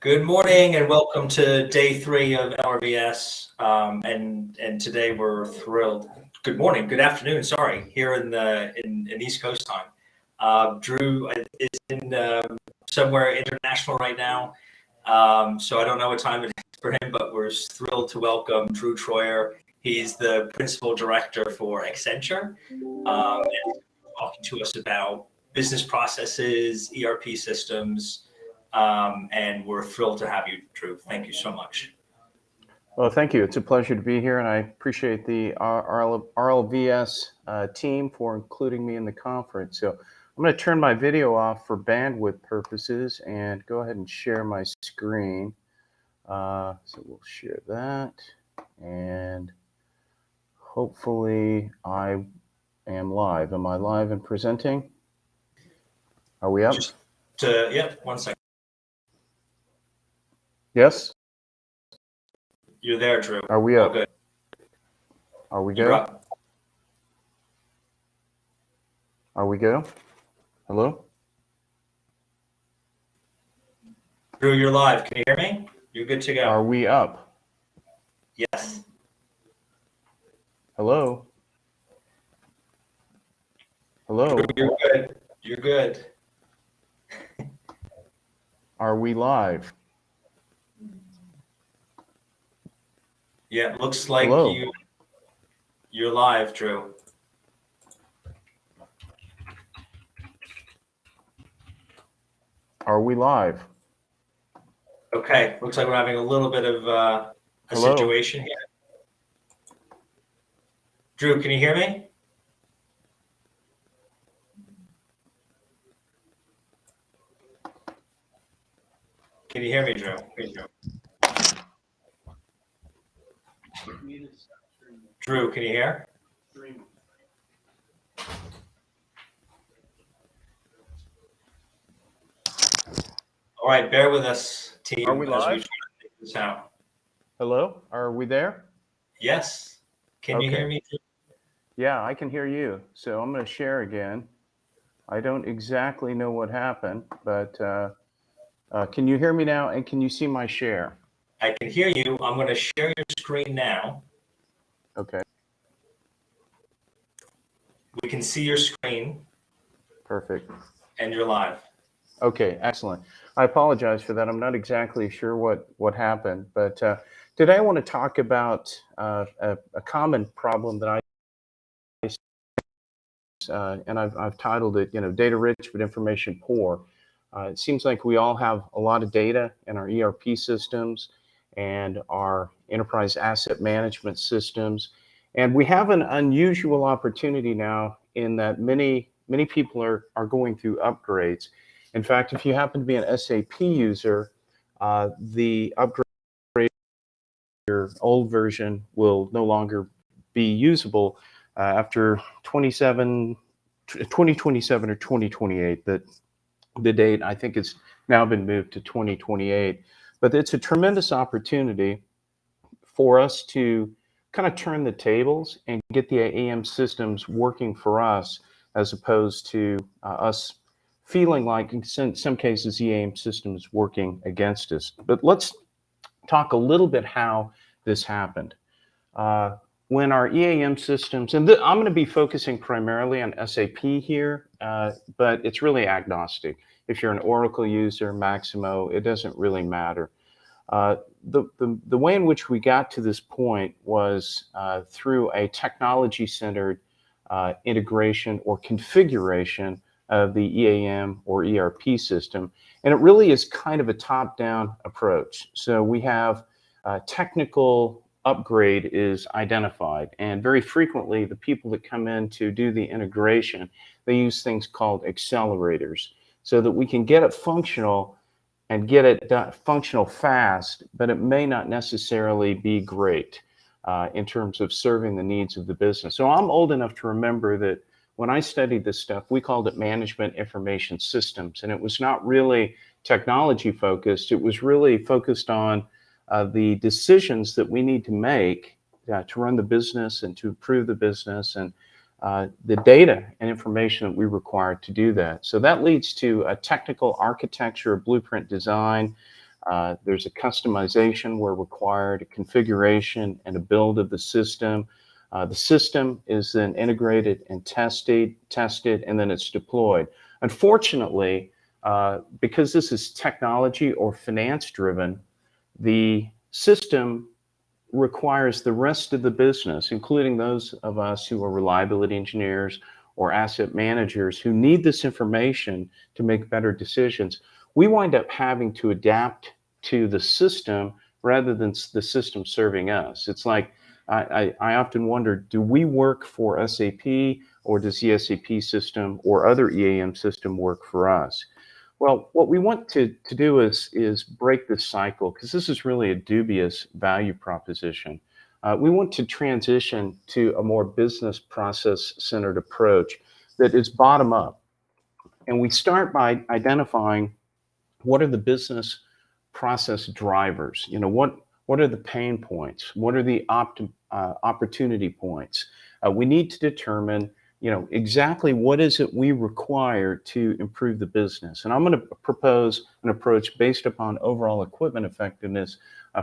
Good morning and welcome to day 3 of LRVS. And today we're thrilled. Good morning, good afternoon. Sorry, here in East Coast time. Drew is in somewhere international right now, so I don't know what time it is for him. But we're thrilled to welcome Drew Troyer. He's the principal director for Accenture, and he's talking to us about business processes, ERP systems. And we're thrilled to have you, Drew. Thank you so much. Well, thank you. It's a pleasure to be here, and I appreciate the RLVS team for including me in the conference. So I'm going to turn my video off for bandwidth purposes and go ahead and share my screen. So we'll share that, and hopefully I am live. Am I live and presenting? Are we up? Yeah, 1 second. Yes? You're there, Drew. Are we up? All good. Are we You're good? up. Are we good? Hello? Drew, you're live. Can you hear me? You're good to go. Are we up? Yes. Hello? Hello? Drew, you're good. You're good. Are we live? Yeah, it looks like Hello? you're live, Drew. Are we live? Okay, looks like we're having a little bit of a Hello? situation here. Drew, can you hear me? Can you hear me, Drew? Drew, can you hear? All right, bear with us, team, Are we live? as we try to figure this out. Hello? Are we there? Yes. Can you Okay. hear me, Drew? Yeah, I can hear you. So I'm going to share again. I don't exactly know what happened, but can you hear me now? And can you see my share? I can hear you. I'm going to share your screen now. Okay. We can see your screen. Perfect. And you're live. Okay, excellent. I apologize for that. I'm not exactly sure what happened, but today I want to talk about a common problem that and I've titled it, data rich but information poor. It seems like we all have a lot of data in our ERP systems and our enterprise asset management systems, and we have an unusual opportunity now in that many people are going through upgrades. In fact, if you happen to be an SAP user, the upgrade, your old version will no longer be usable after 2027 or 2028. That the date, I think, it's now been moved to 2028. But it's a tremendous opportunity for us to kind of turn the tables and get the AM systems working for us, as opposed to us feeling like in some cases the AM system is working against us. But let's talk a little bit how this happened. When our EAM systems, and I'm going to be focusing primarily on SAP here, but it's really agnostic. If you're an Oracle user, Maximo, it doesn't really matter. The way in which we got to this point was through a technology-centered integration or configuration of the EAM or ERP system. And it really is kind of a top-down approach. So we have technical upgrade is identified, and very frequently the people that come in to do the integration, they use things called accelerators so that we can get it functional and get it functional fast, but it may not necessarily be great in terms of serving the needs of the business. So I'm old enough to remember that when I studied this stuff, we called it management information systems, and it was not really technology focused. It was really focused on the decisions that we need to make to run the business and to improve the business, and the data and information that we require to do that. So that leads to a technical architecture, a blueprint design. There's a customization where required, a configuration and a build of the system. The system is then integrated and tested, and then it's deployed. Unfortunately, because this is technology or finance driven, the system requires the rest of the business, including those of us who are reliability engineers or asset managers who need this information to make better decisions. We wind up having to adapt to the system rather than the system serving us. It's like, I often wonder, do we work for SAP, or does the SAP system or other EAM system work for us? Well, what we want to do is break this cycle, because this is really a dubious value proposition. We want to transition to a more business process centered approach that is bottom up. And we start by identifying what are the business process drivers. You know, what are the pain points? What are the opportunity points? We need to determine, you know, exactly what is it we require to improve the business. And I'm going to propose an approach based upon overall equipment effectiveness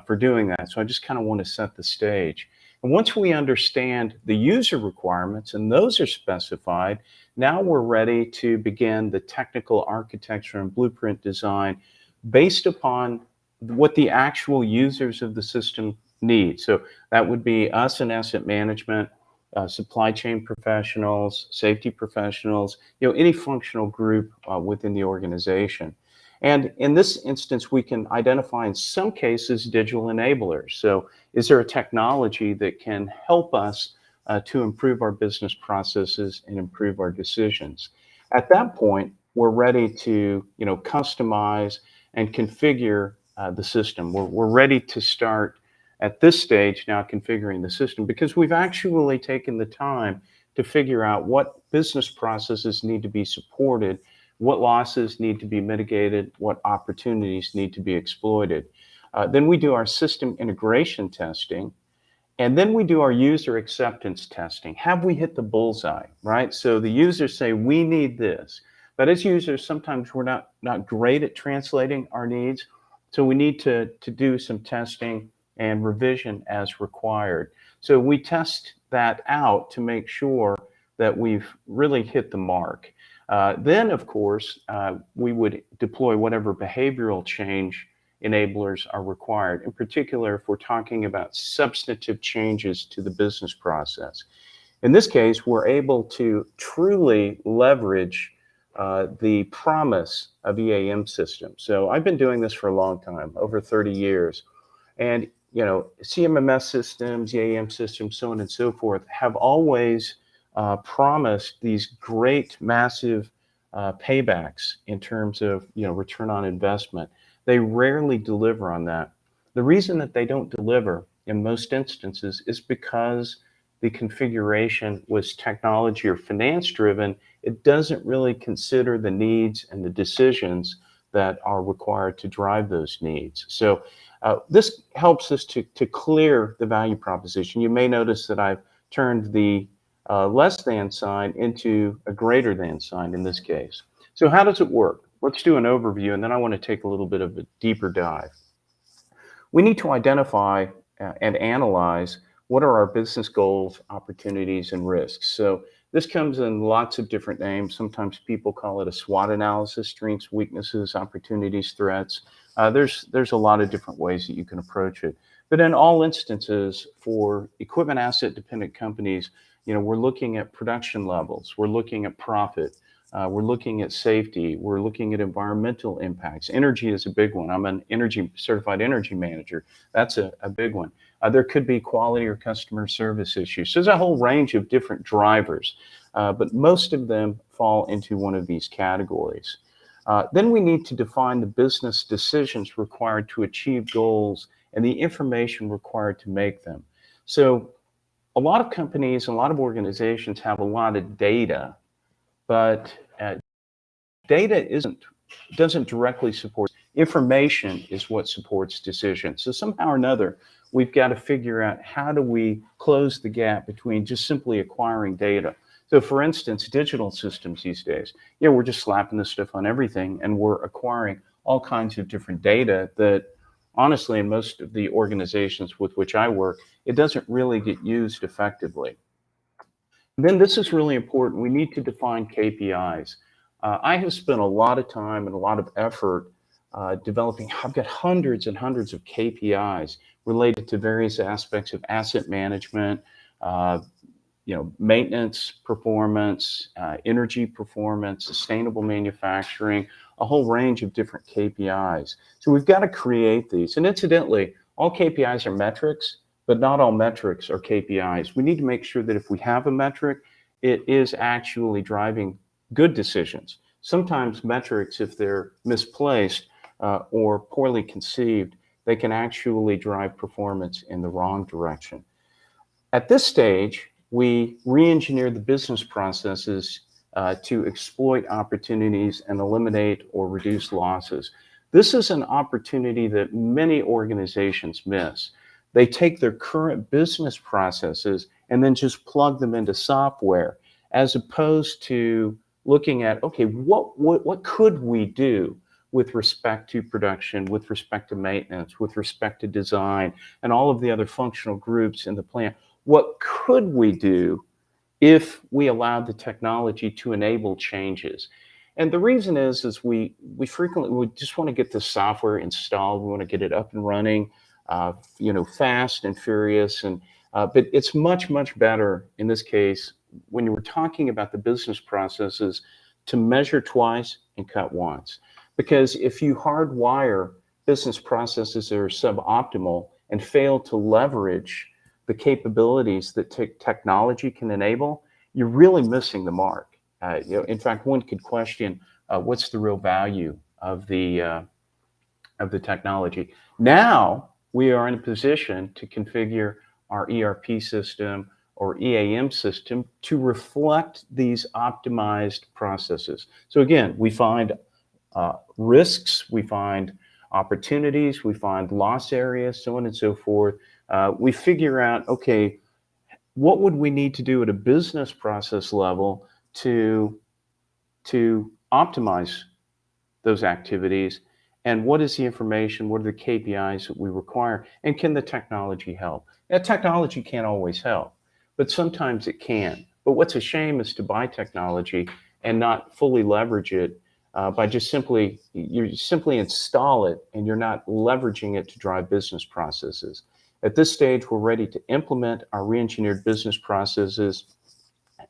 for doing that. So I just kind of want to set the stage. And once we understand the user requirements and those are specified, now we're ready to begin the technical architecture and blueprint design based upon what the actual users of the system need. So that would be us in asset management, supply chain professionals, safety professionals, you know, any functional group within the organization. And in this instance, we can identify in some cases digital enablers. So is there a technology that can help us to improve our business processes and improve our decisions? At that point, we're ready to, you know, customize and configure the system. We're ready to start at this stage now configuring the system, because we've actually taken the time to figure out what business processes need to be supported, what losses need to be mitigated, what opportunities need to be exploited. Then we do our system integration testing, and then we do our user acceptance testing. Have we hit the bullseye, right? So the users say, we need this. But as users, sometimes we're not great at translating our needs, so we need to do some testing and revision as required. So we test that out to make sure that we've really hit the mark. Then, of course, we would deploy whatever behavioral change enablers are required. In particular, if we're talking about substantive changes to the business process. In this case, we're able to truly leverage the promise of EAM systems. So I've been doing this for a long time, over 30 years. And you know, CMMS systems, EAM systems, so on and so forth, have always promised these great, massive paybacks in terms of, you know, return on investment. They rarely deliver on that. The reason that they don't deliver in most instances is because the configuration was technology or finance driven. It doesn't really consider the needs and the decisions that are required to drive those needs. So this helps us to clear the value proposition. You may notice that I've turned the less than sign into a greater than sign in this case. So how does it work? Let's do an overview, and then I want to take a little bit of a deeper dive. We need to identify and analyze what are our business goals, opportunities, and risks. So this comes in lots of different names. Sometimes people call it a SWOT analysis: strengths, weaknesses, opportunities, threats. There's a lot of different ways that you can approach it. But in all instances, for equipment asset dependent companies, we're looking at production levels, we're looking at profit, we're looking at safety, we're looking at environmental impacts. Energy is a big one. I'm an certified energy manager. That's a big one. There could be quality or customer service issues. So there's a whole range of different drivers, but most of them fall into one of these categories. Then we need to define the business decisions required to achieve goals and the information required to make them. So a lot of companies, a lot of organizations have a lot of data, but data doesn't directly support. Information is what supports decisions. So somehow or another, we've got to figure out how do we close the gap between just simply acquiring data. So for instance, digital systems these days, we're just slapping this stuff on everything, and we're acquiring all kinds of different data that honestly, in most of the organizations with which I work, it doesn't really get used effectively. Then this is really important. We need to define KPIs. I have spent a lot of time and a lot of effort developing. I've got hundreds and hundreds of KPIs related to various aspects of asset management, maintenance performance, energy performance, sustainable manufacturing, a whole range of different KPIs. So we've got to create these. And incidentally, all KPIs are metrics, but not all metrics are KPIs. We need to make sure that if we have a metric, it is actually driving good decisions. Sometimes metrics, if they're misplaced or poorly conceived, they can actually drive performance in the wrong direction. At this stage, we re-engineer the business processes to exploit opportunities and eliminate or reduce losses. This is an opportunity that many organizations miss. They take their current business processes and then just plug them into software, as opposed to looking at, okay, what could we do with respect to production, with respect to maintenance, with respect to design, and all of the other functional groups in the plant? What could we do if we allowed the technology to enable changes? And the reason is we just want to get the software installed. We want to get it up and running, fast and furious. But it's much, much better in this case, when you were talking about the business processes, to measure twice and cut once. Because if you hardwire business processes that are suboptimal and fail to leverage the capabilities that technology can enable, you're really missing the mark. In fact, one could question what's the real value of the technology. Now we are in a position to configure our ERP system or EAM system to reflect these optimized processes. So again, we find risks, we find opportunities, we find loss areas, so on and so forth. We figure out, okay, what would we need to do at a business process level to optimize those activities, and what is the information, what are the KPIs that we require, and can the technology help? That technology can't always help, but sometimes it can. But what's a shame is to buy technology and not fully leverage it by you simply install it and you're not leveraging it to drive business processes. At this stage, we're ready to implement our re-engineered business processes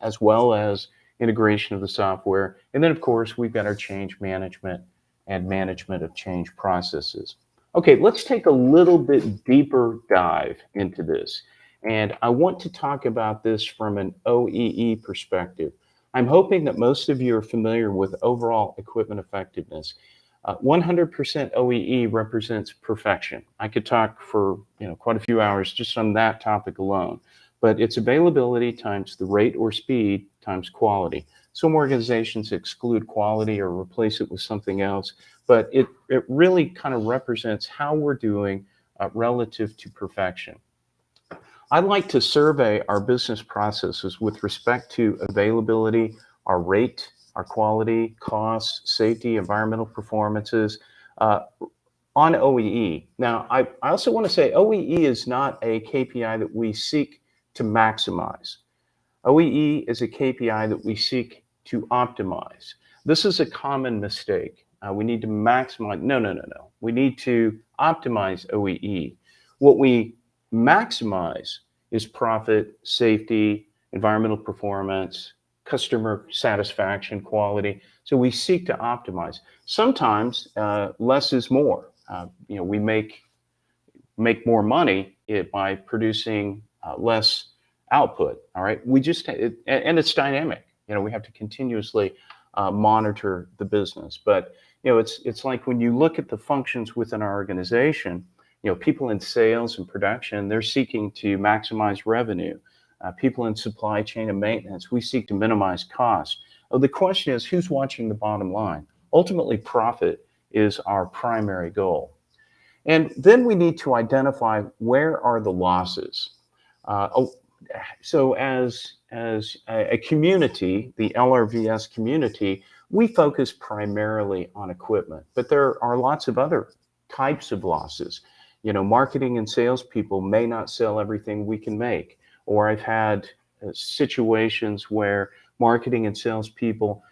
as well as integration of the software. And then, of course, we've got our change management and management of change processes. Okay, let's take a little bit deeper dive into this. And I want to talk about this from an OEE perspective. I'm hoping that most of you are familiar with overall equipment effectiveness. 100% OEE represents perfection. I could talk for quite a few hours just on that topic alone, but it's availability times the rate or speed times quality. Some organizations exclude quality or replace it with something else, but it really kind of represents how we're doing relative to perfection. I'd like to survey our business processes with respect to availability, our rate, our quality, costs, safety, environmental performances, on OEE. Now, I also want to say OEE is not a KPI that we seek to maximize. OEE is a KPI that we seek to optimize. This is a common mistake. We need to maximize. No. We need to optimize OEE. What we maximize is profit, safety, environmental performance, customer satisfaction, quality. So we seek to optimize. Sometimes less is more. We make more money by producing less output. All right, and it's dynamic. We have to continuously monitor the business. But it's like when you look at the functions within our organization. People in sales and production, they're seeking to maximize revenue. People in supply chain and maintenance, we seek to minimize costs. The question is, who's watching the bottom line? Ultimately, profit is our primary goal. And then we need to identify where are the losses. So as a community, the LRVS community, we focus primarily on equipment, but there are lots of other types of losses. Marketing and salespeople may not sell everything we can make. Or I've had situations where marketing and salespeople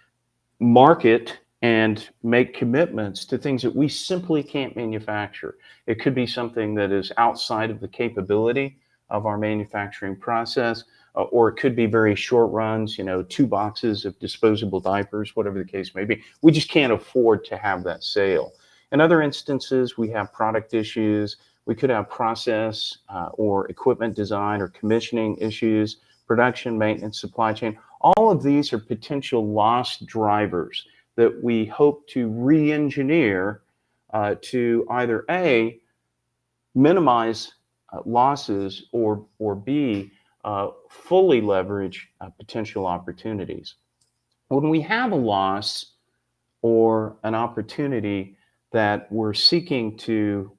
market and make commitments to things that we simply can't manufacture. It could be something that is outside of the capability of our manufacturing process, or it could be very short runs, 2 boxes of disposable diapers, whatever the case may be. We just can't afford to have that sale. In other instances, we have product issues. We could have process or equipment design or commissioning issues, production, maintenance, supply chain. All of these are potential loss drivers that we hope to re-engineer to either A, minimize losses, or B, fully leverage potential opportunities. When we have a loss or an opportunity that we're seeking to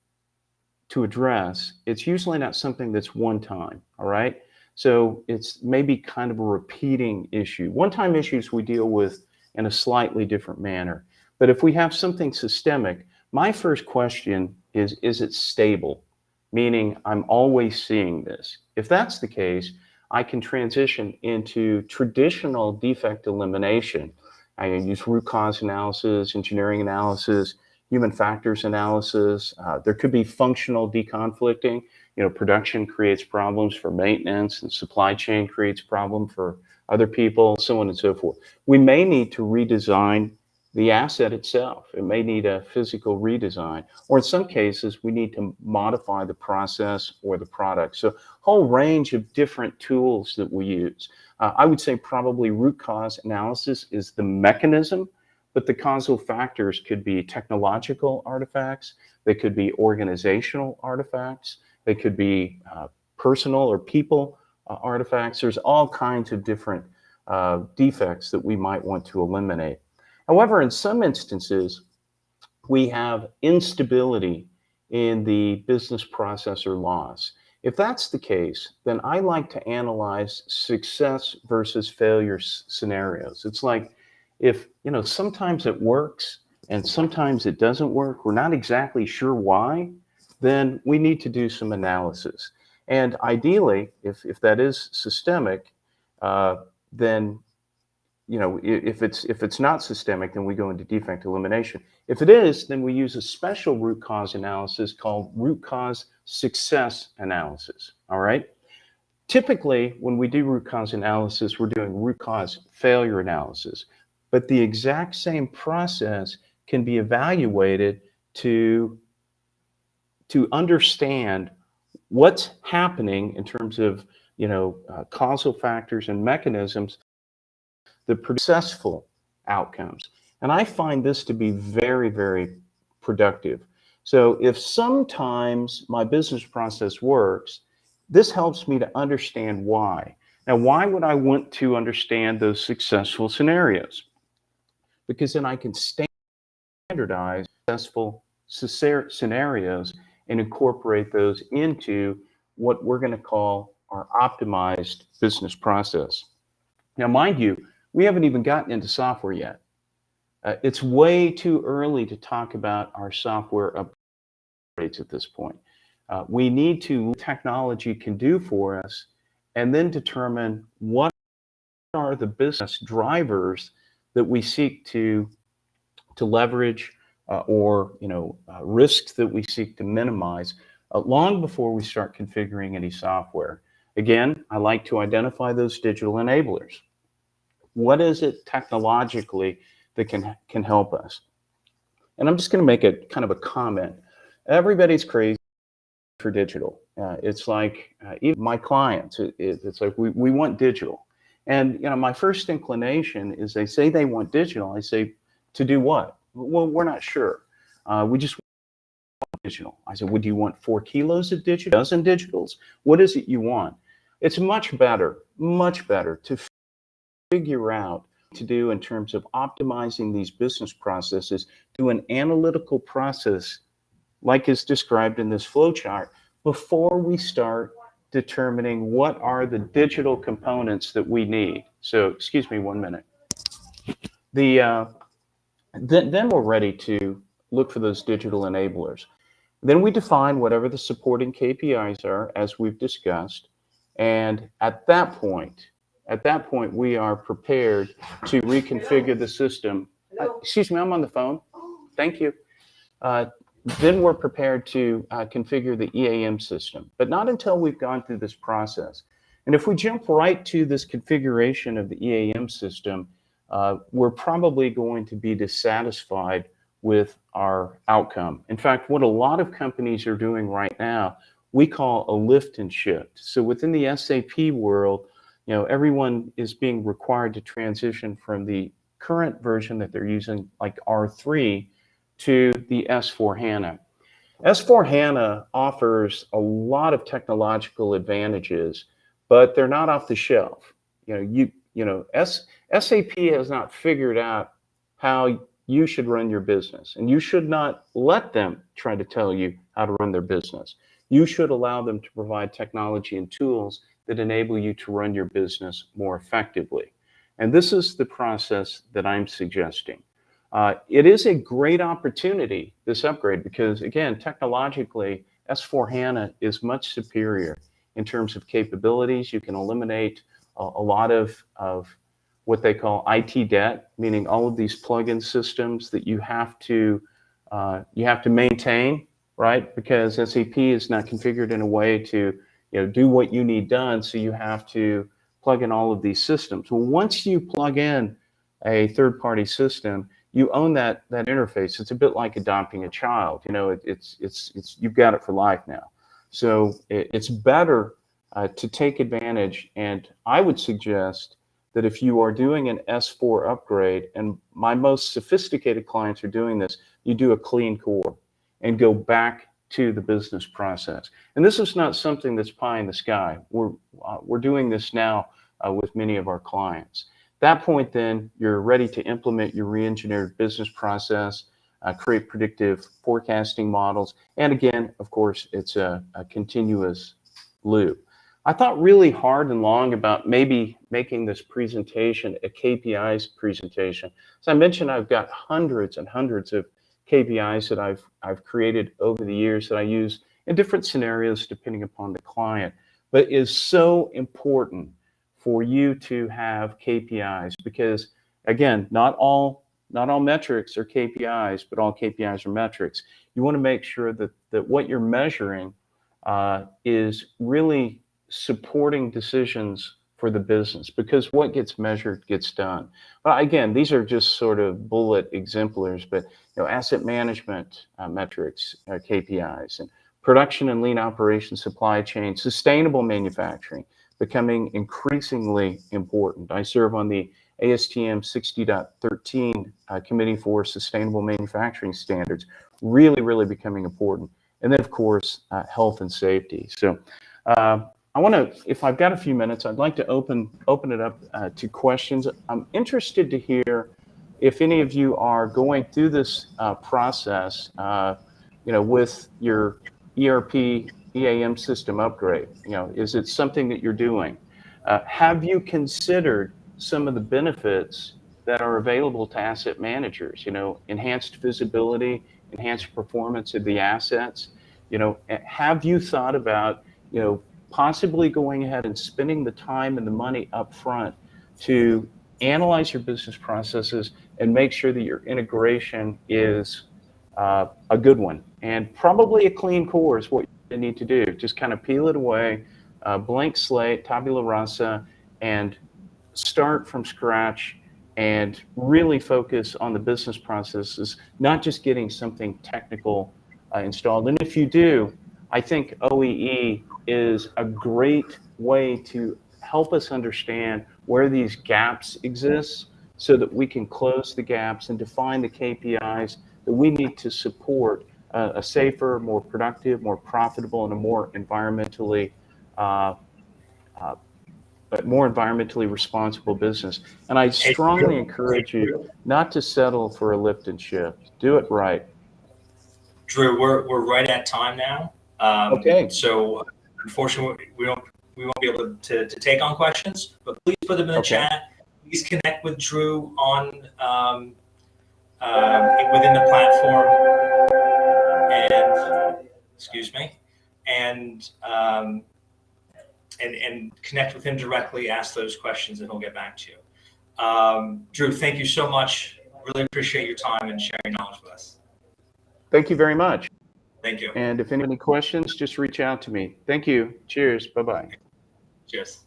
address, it's usually not something that's one time, all right? So it's maybe kind of a repeating issue. One-time issues we deal with in a slightly different manner. But if we have something systemic, my first question is it stable? Meaning I'm always seeing this. If that's the case, I can transition into traditional defect elimination. I use root cause analysis, engineering analysis, human factors analysis. There could be functional deconflicting. Production creates problems for maintenance, and supply chain creates problem for other people, so on and so forth. We may need to redesign the asset itself. It may need a physical redesign, or in some cases, we need to modify the process or the product. So a whole range of different tools that we use. I would say probably root cause analysis is the mechanism, but the causal factors could be technological artifacts. They could be organizational artifacts. They could be personal or people artifacts. There's all kinds of different defects that we might want to eliminate. However, in some instances, we have instability in the business process or loss. If that's the case, then I like to analyze success versus failure scenarios. It's like if, sometimes it works and sometimes it doesn't work, we're not exactly sure why, then we need to do some analysis. And ideally, if that is systemic, then if it's not systemic, then we go into defect elimination. If it is, then we use a special root cause analysis called root cause success analysis. All right. Typically, when we do root cause analysis, we're doing root cause failure analysis, but the exact same process can be evaluated to understand what's happening in terms of causal factors and mechanisms the successful outcomes. And I find this to be very, very productive. So if sometimes my business process works, this helps me to understand why. Now, why would I want to understand those successful scenarios? Because then I can standardize successful scenarios and incorporate those into what we're going to call our optimized business process. Now, mind you, we haven't even gotten into software yet. It's way too early to talk about our software upgrades at this point. We need to technology can do for us and then determine what are the business drivers that we seek to leverage or risks that we seek to minimize long before we start configuring any software. Again, I like to identify those digital enablers. What is it technologically that can help us? And I'm just going to make a kind of a comment. Everybody's crazy for digital. It's like even my clients, it's like we want digital. And my first inclination is they say they want digital. I say, to do what? Well, we're not sure. We just want digital. I said, would you want 4 kilos of digital, a dozen digitals? What is it you want? It's much better to figure out to do in terms of optimizing these business processes, do an analytical process like is described in this flow chart before we start determining what are the digital components that we need. So, excuse me 1 minute. Then we're ready to look for those digital enablers. Then we define whatever the supporting KPIs are, as we've discussed. And at that point, we are prepared to reconfigure the system. Excuse me, I'm on the phone. Thank you. Then we're prepared to configure the EAM system, but not until we've gone through this process. And if we jump right to this configuration of the EAM system, we're probably going to be dissatisfied with our outcome. In fact, what a lot of companies are doing right now, we call a lift and shift. So within the SAP world, everyone is being required to transition from the current version that they're using, like R3, to the S4HANA. S4HANA offers a lot of technological advantages, but they're not off the shelf. SAP has not figured out how you should run your business, and you should not let them try to tell you how to run their business. You should allow them to provide technology and tools that enable you to run your business more effectively. And this is the process that I'm suggesting. It is a great opportunity, this upgrade, because again, technologically, S4HANA is much superior in terms of capabilities. You can eliminate a lot of what they call IT debt, meaning all of these plugin systems that you have to maintain, right? Because SAP is not configured in a way to do what you need done, so you have to plug in all of these systems. Well, once you plug in a third-party system, you own that interface. It's a bit like adopting a child. It's you've got it for life now. So it's better to take advantage. And I would suggest that if you are doing an S4 upgrade, and my most sophisticated clients are doing this, you do a clean core and go back to the business process. And this is not something that's pie in the sky. We're doing this now with many of our clients. At that point, then you're ready to implement your re-engineered business process, create predictive forecasting models, and again, of course, it's a continuous loop. I thought really hard and long about maybe making this presentation a KPIs presentation. As I mentioned, I've got hundreds and hundreds of KPIs that I've created over the years that I use in different scenarios depending upon the client, but it is so important for you to have KPIs because, again, not all metrics are KPIs, but all KPIs are metrics. You want to make sure that what you're measuring is really supporting decisions for the business, because what gets measured gets done. But again, these are just sort of bullet exemplars, but asset management metrics, KPIs, and production and lean operations, supply chain, sustainable manufacturing, becoming increasingly important. I serve on the ASTM 60.13 Committee for Sustainable Manufacturing Standards, really becoming important. And then, of course, health and safety. So I want to, if I've got a few minutes, I'd like to open it up to questions. I'm interested to hear if any of you are going through this process, with your ERP EAM system upgrade. Is it something that you're doing? Have you considered some of the benefits that are available to asset managers? Enhanced visibility, enhanced performance of the assets. Have you thought about, possibly going ahead and spending the time and the money up front to analyze your business processes and make sure that your integration is a good one, and probably a clean core is what you need to do. Just kind of peel it away, blank slate, tabula rasa, and start from scratch and really focus on the business processes, not just getting something technical installed. And if you do, I think OEE is a great way to help us understand where these gaps exist so that we can close the gaps and define the KPIs that we need to support a safer, more productive, more profitable, and a more environmentally responsible business. And I strongly encourage you not to settle for a lift and shift. Do it right. Drew, we're right at time now. Okay. So unfortunately, we won't be able to take on questions, but please put them in the chat. Please connect with Drew on within the platform, and connect with him directly. Ask those questions, and he'll get back to you. Drew, thank you so much. Really appreciate your time and sharing knowledge with us. Thank you very much. Thank you. And if any questions, just reach out to me. Thank you. Cheers. Bye-bye. Cheers.